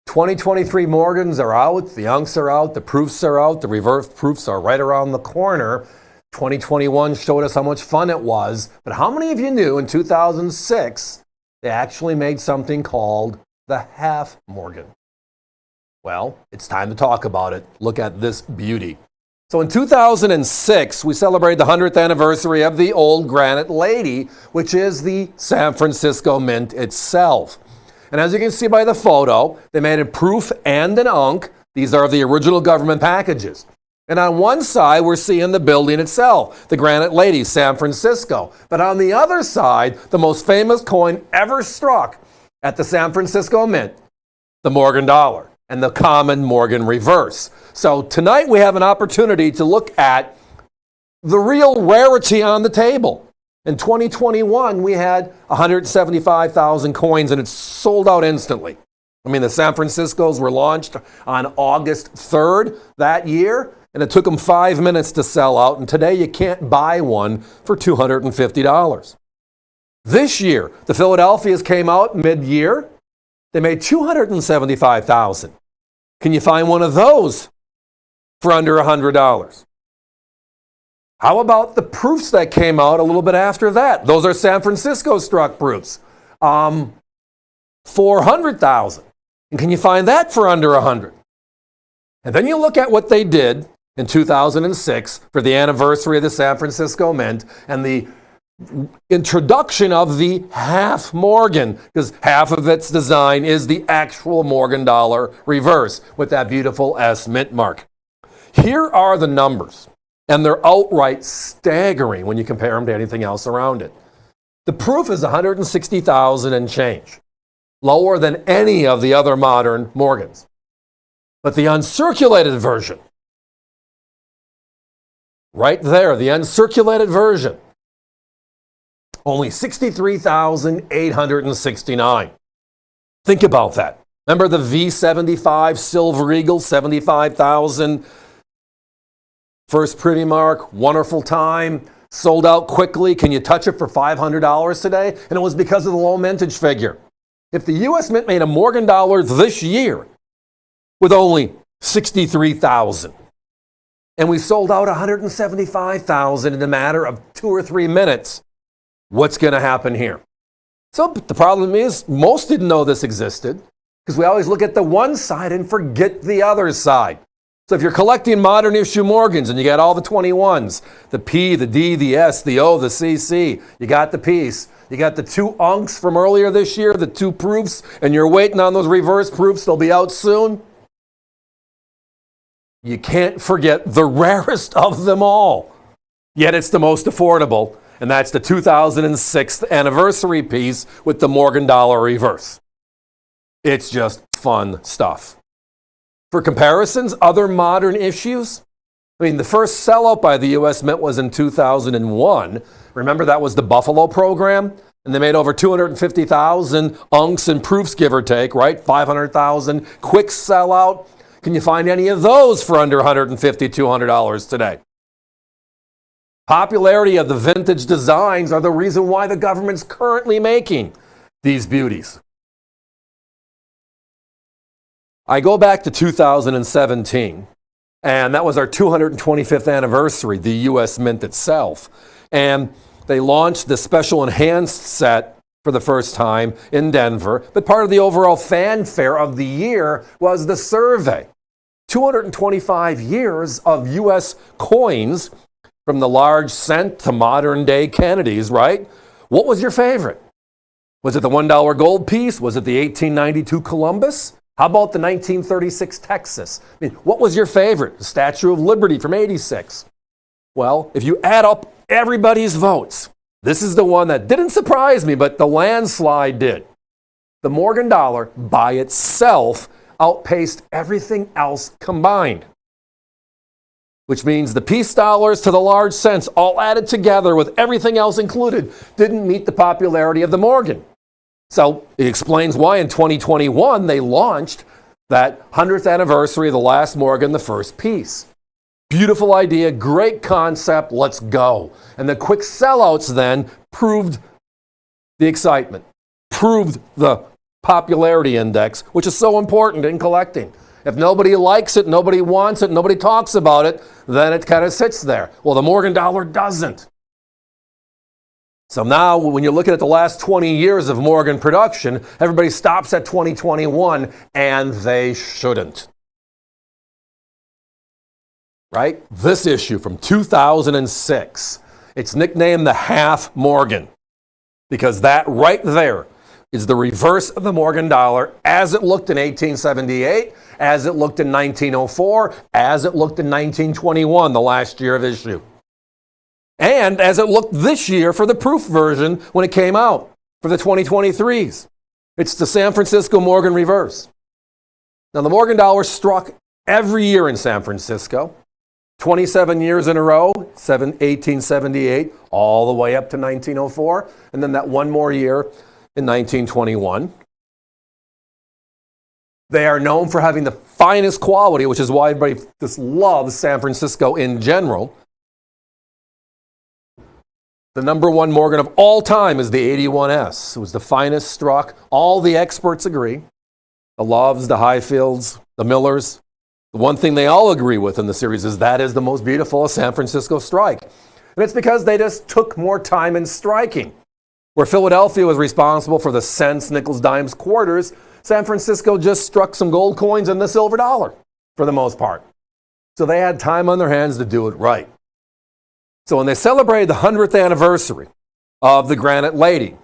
2023 Morgans are out, the Uncs are out, the proofs are out, the reverse proofs are right around the corner. 2021 showed us how much fun it was, but how many of you knew in 2006 they actually made something called the half Morgan? Well, it's time to talk about it. Look at this beauty. So in 2006, we celebrated the 100th anniversary of the Old Granite Lady, which is the San Francisco Mint itself. And as you can see by the photo, they made a proof and an unk. These are the original government packages. And on one side, we're seeing the building itself, the Granite Lady, San Francisco. But on the other side, the most famous coin ever struck at the San Francisco Mint, the Morgan dollar and the common Morgan reverse. So tonight we have an opportunity to look at the real rarity on the table. In 2021, we had 175,000 coins and it sold out instantly. I mean, the San Franciscos were launched on August 3rd that year, and it took them 5 minutes to sell out, and today you can't buy one for $250. This year, the Philadelphias came out mid-year. They made 275,000. Can you find one of those for under $100? How about the proofs that came out a little bit after that? Those are San Francisco struck proofs. 400,000. And can you find that for under 100? And then you look at what they did in 2006 for the anniversary of the San Francisco Mint and the introduction of the half Morgan, because half of its design is the actual Morgan dollar reverse with that beautiful S mint mark. Here are the numbers. And they're outright staggering when you compare them to anything else around it. The proof is 160,000 and change, lower than any of the other modern Morgans. But the uncirculated version, right there, the uncirculated version, only 63,869. Think about that. Remember the V75 Silver Eagle, 75,000. First pretty mark, wonderful time, sold out quickly. Can you touch it for $500 today? And it was because of the low mintage figure. If the U.S. Mint made a Morgan dollar this year with only 63,000, and we sold out 175,000 in a matter of 2 or 3 minutes, what's going to happen here? So the problem is most didn't know this existed because we always look at the one side and forget the other side. So if you're collecting modern issue Morgans and you got all the 21s, the P, the D, the S, the O, the CC, you got the piece, you got the 2 unks from earlier this year, the 2 proofs, and you're waiting on those reverse proofs, they'll be out soon. You can't forget the rarest of them all. Yet it's the most affordable, and that's the 2006 anniversary piece with the Morgan dollar reverse. It's just fun stuff. For comparisons, other modern issues, I mean, the first sellout by the U.S. Mint was in 2001. Remember, that was the Buffalo program? And they made over 250,000 unks and proofs, give or take, right? 500,000, quick sellout. Can you find any of those for under $150, $200 today? Popularity of the vintage designs are the reason why the government's currently making these beauties. I go back to 2017, and that was our 225th anniversary, the U.S. Mint itself. And they launched the special enhanced set for the first time in Denver. But part of the overall fanfare of the year was the survey. 225 years of U.S. coins, from the large cent to modern day Kennedys, right? What was your favorite? Was it the $1 gold piece? Was it the 1892 Columbus? How about the 1936 Texas? I mean, what was your favorite? The Statue of Liberty from '86. Well, if you add up everybody's votes, this is the one that didn't surprise me, but the landslide did. The Morgan dollar by itself outpaced everything else combined, which means the peace dollars to the large cents, all added together with everything else included, didn't meet the popularity of the Morgan. So it explains why in 2021 they launched that 100th anniversary of the last Morgan, the first piece. Beautiful idea, great concept, let's go. And the quick sellouts then proved the excitement, proved the popularity index, which is so important in collecting. If nobody likes it, nobody wants it, nobody talks about it, then it kind of sits there. Well, the Morgan dollar doesn't. So now when you're looking at the last 20 years of Morgan production, everybody stops at 2021, and they shouldn't. Right? This issue from 2006, it's nicknamed the Half Morgan, because that right there is the reverse of the Morgan dollar as it looked in 1878, as it looked in 1904, as it looked in 1921, the last year of issue. And as it looked this year for the proof version when it came out for the 2023s. It's the San Francisco Morgan reverse. Now, the Morgan dollar struck every year in San Francisco, 27 years in a row, 1878, all the way up to 1904, and then that one more year in 1921. They are known for having the finest quality, which is why everybody just loves San Francisco in general. The number one Morgan of all time is the 81S. It was the finest struck. All the experts agree. The Loves, the Highfields, the Millers. The one thing they all agree with in the series is that is the most beautiful San Francisco strike. And it's because they just took more time in striking. Where Philadelphia was responsible for the cents, nickels, dimes, quarters, San Francisco just struck some gold coins and the silver dollar for the most part. So they had time on their hands to do it right. So when they celebrated the 100th anniversary of the Granite Lady,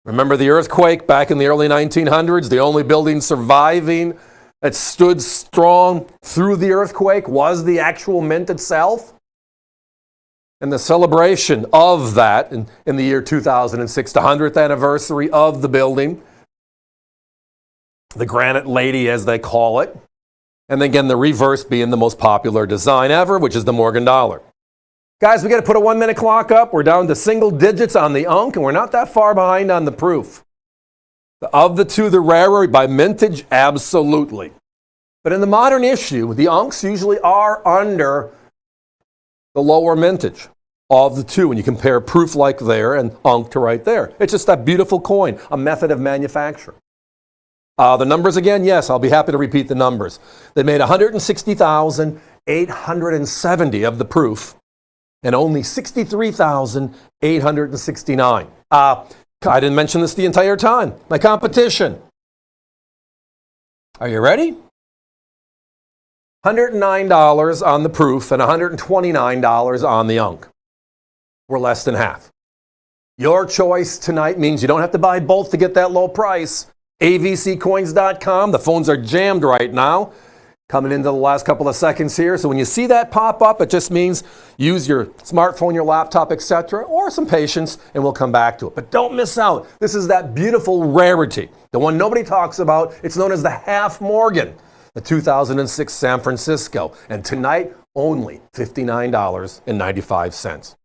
remember the earthquake back in the early 1900s? The only building surviving that stood strong through the earthquake was the actual mint itself. And the celebration of that in the year 2006, the 100th anniversary of the building, the Granite Lady as they call it, and again the reverse being the most popular design ever, which is the Morgan dollar. Guys, we got to put a 1-minute clock up. We're down to single digits on the Unc, and we're not that far behind on the proof. Of the two, the rarer by mintage, absolutely. But in the modern issue, the Uncs usually are under the lower mintage of the two when you compare proof like there and Unc to right there. It's just that beautiful coin, a method of manufacture. The numbers again, yes, I'll be happy to repeat the numbers. They made 160,870 of the proof and only 63,869. I didn't mention this the entire time. My competition. Are you ready? $109 on the proof and $129 on the Unc. We're less than half. Your choice tonight means you don't have to buy both to get that low price. avccoins.com. The phones are jammed right now. Coming into the last couple of seconds here. So when you see that pop up, it just means use your smartphone, your laptop, etc., or some patience, and we'll come back to it. But don't miss out. This is that beautiful rarity, the one nobody talks about. It's known as the Half Morgan, the 2006 San Francisco. And tonight, only $59.95.